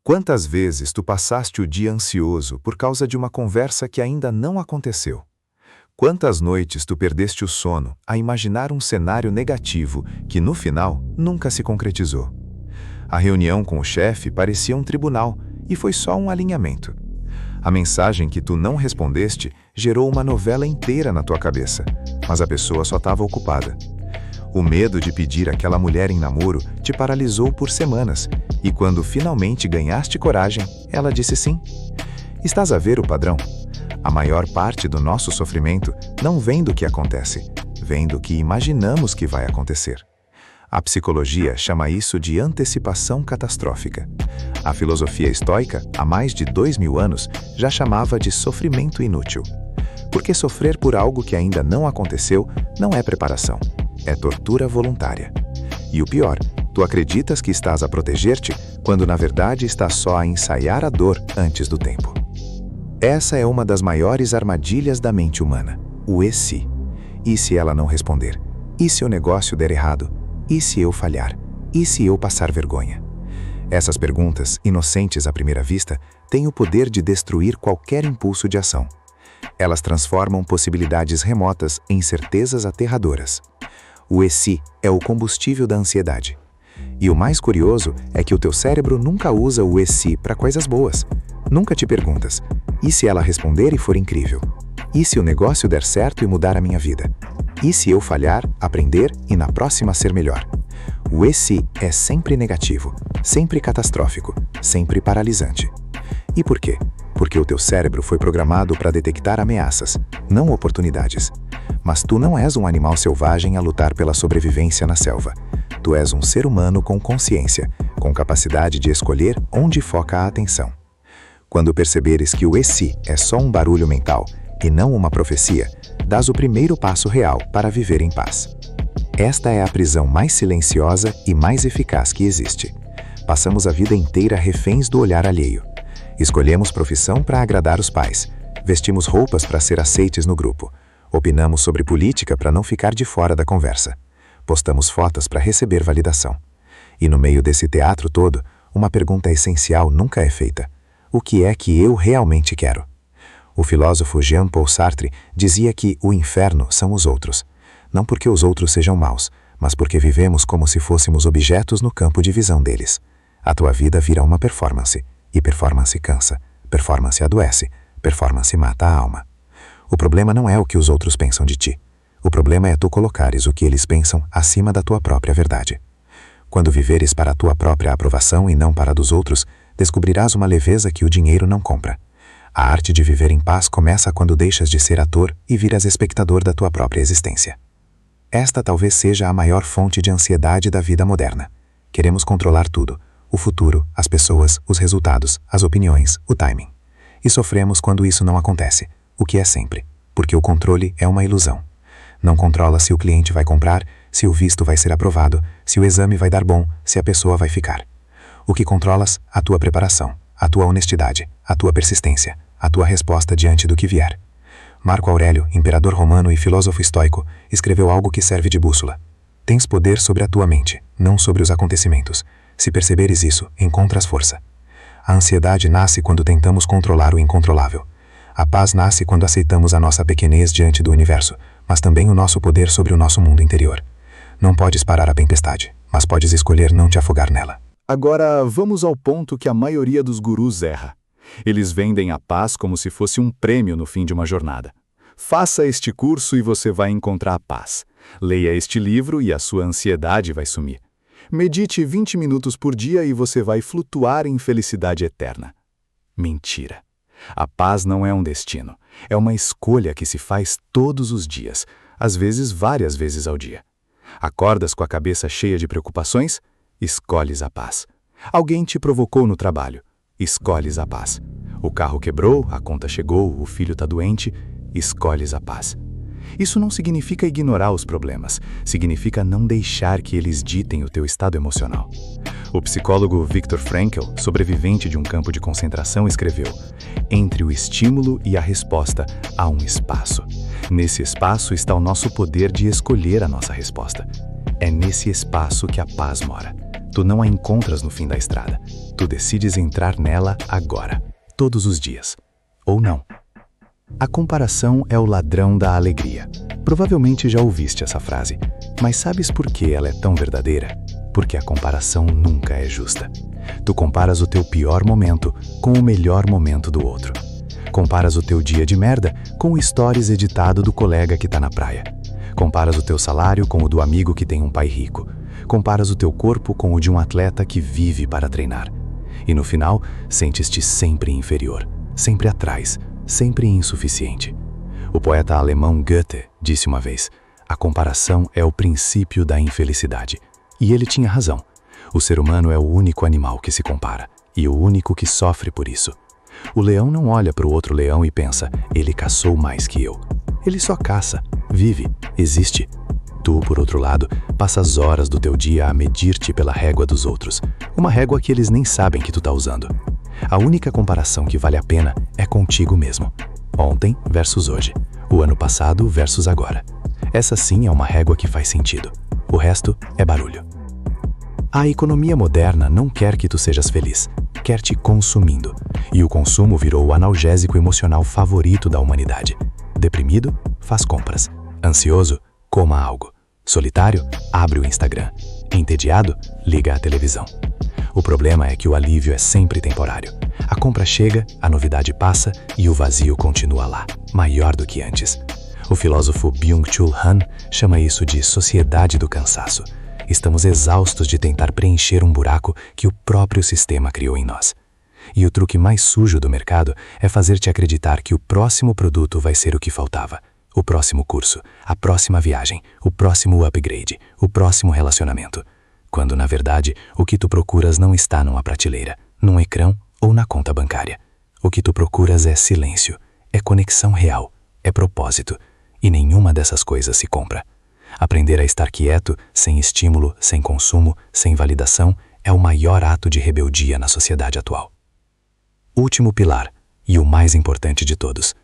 Quantas vezes tu passaste o dia ansioso por causa de uma conversa que ainda não aconteceu? Quantas noites tu perdeste o sono a imaginar um cenário negativo que, no final, nunca se concretizou? A reunião com o chefe parecia um tribunal e foi só um alinhamento. A mensagem que tu não respondeste gerou uma novela inteira na tua cabeça, mas a pessoa só estava ocupada. O medo de pedir aquela mulher em namoro te paralisou por semanas, e quando finalmente ganhaste coragem, ela disse sim. Estás a ver o padrão? A maior parte do nosso sofrimento não vem do que acontece, vem do que imaginamos que vai acontecer. A psicologia chama isso de antecipação catastrófica. A filosofia estoica, há mais de 2000 anos, já chamava de sofrimento inútil. Porque sofrer por algo que ainda não aconteceu não é preparação, é tortura voluntária. E o pior, tu acreditas que estás a proteger-te, quando na verdade estás só a ensaiar a dor antes do tempo. Essa é uma das maiores armadilhas da mente humana, o e se. E se ela não responder? E se o negócio der errado? E se eu falhar? E se eu passar vergonha? Essas perguntas, inocentes à primeira vista, têm o poder de destruir qualquer impulso de ação. Elas transformam possibilidades remotas em certezas aterradoras. O e se é o combustível da ansiedade. E o mais curioso é que o teu cérebro nunca usa o e se para coisas boas. Nunca te perguntas, e se ela responder e for incrível? E se o negócio der certo e mudar a minha vida? E se eu falhar, aprender e na próxima ser melhor? O e se é sempre negativo, sempre catastrófico, sempre paralisante. E por quê? Porque o teu cérebro foi programado para detectar ameaças, não oportunidades. Mas tu não és um animal selvagem a lutar pela sobrevivência na selva. Tu és um ser humano com consciência, com capacidade de escolher onde foca a atenção. Quando perceberes que o e se é só um barulho mental e não uma profecia, dás o primeiro passo real para viver em paz. Esta é a prisão mais silenciosa e mais eficaz que existe. Passamos a vida inteira reféns do olhar alheio. Escolhemos profissão para agradar os pais. Vestimos roupas para ser aceites no grupo. Opinamos sobre política para não ficar de fora da conversa. Postamos fotos para receber validação. E no meio desse teatro todo, uma pergunta essencial nunca é feita. O que é que eu realmente quero? O filósofo Jean-Paul Sartre dizia que o inferno são os outros. Não porque os outros sejam maus, mas porque vivemos como se fôssemos objetos no campo de visão deles. A tua vida vira uma performance, e performance cansa, performance adoece, performance mata a alma. O problema não é o que os outros pensam de ti. O problema é tu colocares o que eles pensam acima da tua própria verdade. Quando viveres para a tua própria aprovação e não para a dos outros, descobrirás uma leveza que o dinheiro não compra. A arte de viver em paz começa quando deixas de ser ator e viras espectador da tua própria existência. Esta talvez seja a maior fonte de ansiedade da vida moderna. Queremos controlar tudo: o futuro, as pessoas, os resultados, as opiniões, o timing. E sofremos quando isso não acontece, o que é sempre, porque o controle é uma ilusão. Não controla se o cliente vai comprar, se o visto vai ser aprovado, se o exame vai dar bom, se a pessoa vai ficar. O que controlas? A tua preparação, a tua honestidade, a tua persistência, a tua resposta diante do que vier. Marco Aurélio, imperador romano e filósofo estoico, escreveu algo que serve de bússola. Tens poder sobre a tua mente, não sobre os acontecimentos. Se perceberes isso, encontras força. A ansiedade nasce quando tentamos controlar o incontrolável. A paz nasce quando aceitamos a nossa pequenez diante do universo, mas também o nosso poder sobre o nosso mundo interior. Não podes parar a tempestade, mas podes escolher não te afogar nela. Agora, vamos ao ponto que a maioria dos gurus erra. Eles vendem a paz como se fosse um prêmio no fim de uma jornada. Faça este curso e você vai encontrar a paz. Leia este livro e a sua ansiedade vai sumir. Medite 20 minutos por dia e você vai flutuar em felicidade eterna. Mentira. A paz não é um destino. É uma escolha que se faz todos os dias, às vezes várias vezes ao dia. Acordas com a cabeça cheia de preocupações? Escolhes a paz. Alguém te provocou no trabalho? Escolhes a paz. O carro quebrou, a conta chegou, o filho está doente? Escolhes a paz. Isso não significa ignorar os problemas, significa não deixar que eles ditem o teu estado emocional. O psicólogo Viktor Frankl, sobrevivente de um campo de concentração, escreveu: entre o estímulo e a resposta há um espaço. Nesse espaço está o nosso poder de escolher a nossa resposta. É nesse espaço que a paz mora. Tu não a encontras no fim da estrada. Tu decides entrar nela agora, todos os dias. Ou não. A comparação é o ladrão da alegria. Provavelmente já ouviste essa frase, mas sabes por que ela é tão verdadeira? Porque a comparação nunca é justa. Tu comparas o teu pior momento com o melhor momento do outro. Comparas o teu dia de merda com o stories editado do colega que tá na praia. Comparas o teu salário com o do amigo que tem um pai rico. Comparas o teu corpo com o de um atleta que vive para treinar. E no final, sentes-te sempre inferior, sempre atrás, sempre insuficiente. O poeta alemão Goethe disse uma vez: a comparação é o princípio da infelicidade. E ele tinha razão. O ser humano é o único animal que se compara, e o único que sofre por isso. O leão não olha para o outro leão e pensa: ele caçou mais que eu. Ele só caça, vive, existe. Tu, por outro lado, passas horas do teu dia a medir-te pela régua dos outros, uma régua que eles nem sabem que tu tá usando. A única comparação que vale a pena é contigo mesmo. Ontem versus hoje, o ano passado versus agora. Essa sim é uma régua que faz sentido. O resto é barulho. A economia moderna não quer que tu sejas feliz, quer te consumindo. E o consumo virou o analgésico emocional favorito da humanidade. Deprimido? Faz compras. Ansioso? Coma algo. Solitário? Abre o Instagram. Entediado? Liga a televisão. O problema é que o alívio é sempre temporário. A compra chega, a novidade passa e o vazio continua lá, maior do que antes. O filósofo Byung-Chul Han chama isso de sociedade do cansaço. Estamos exaustos de tentar preencher um buraco que o próprio sistema criou em nós. E o truque mais sujo do mercado é fazer-te acreditar que o próximo produto vai ser o que faltava. O próximo curso, a próxima viagem, o próximo upgrade, o próximo relacionamento. Quando, na verdade, o que tu procuras não está numa prateleira, num ecrã ou na conta bancária. O que tu procuras é silêncio, é conexão real, é propósito. E nenhuma dessas coisas se compra. Aprender a estar quieto, sem estímulo, sem consumo, sem validação, é o maior ato de rebeldia na sociedade atual. Último pilar, e o mais importante de todos.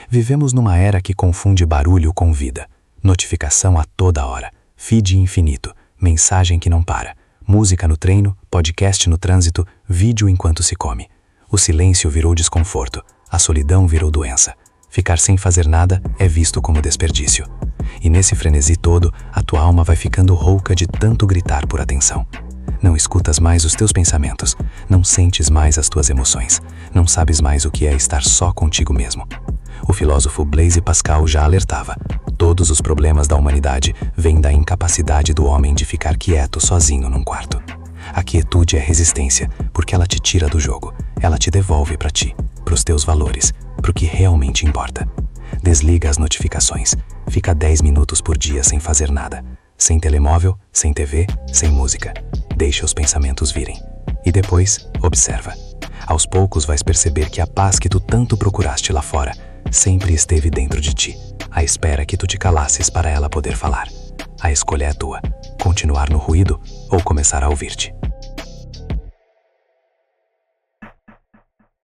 Vivemos numa era que confunde barulho com vida. Notificação a toda hora, feed infinito, mensagem que não para, música no treino, podcast no trânsito, vídeo enquanto se come. O silêncio virou desconforto, a solidão virou doença. Ficar sem fazer nada é visto como desperdício. E nesse frenesi todo, a tua alma vai ficando rouca de tanto gritar por atenção. Não escutas mais os teus pensamentos, não sentes mais as tuas emoções, não sabes mais o que é estar só contigo mesmo. O filósofo Blaise Pascal já alertava: todos os problemas da humanidade vêm da incapacidade do homem de ficar quieto sozinho num quarto. A quietude é resistência, porque ela te tira do jogo, ela te devolve para ti, para os teus valores, para o que realmente importa. Desliga as notificações, fica 10 minutos por dia sem fazer nada, sem telemóvel, sem TV, sem música. Deixa os pensamentos virem. E depois, observa. Aos poucos vais perceber que a paz que tu tanto procuraste lá fora sempre esteve dentro de ti, à espera que tu te calasses para ela poder falar. A escolha é tua: continuar no ruído ou começar a ouvir-te.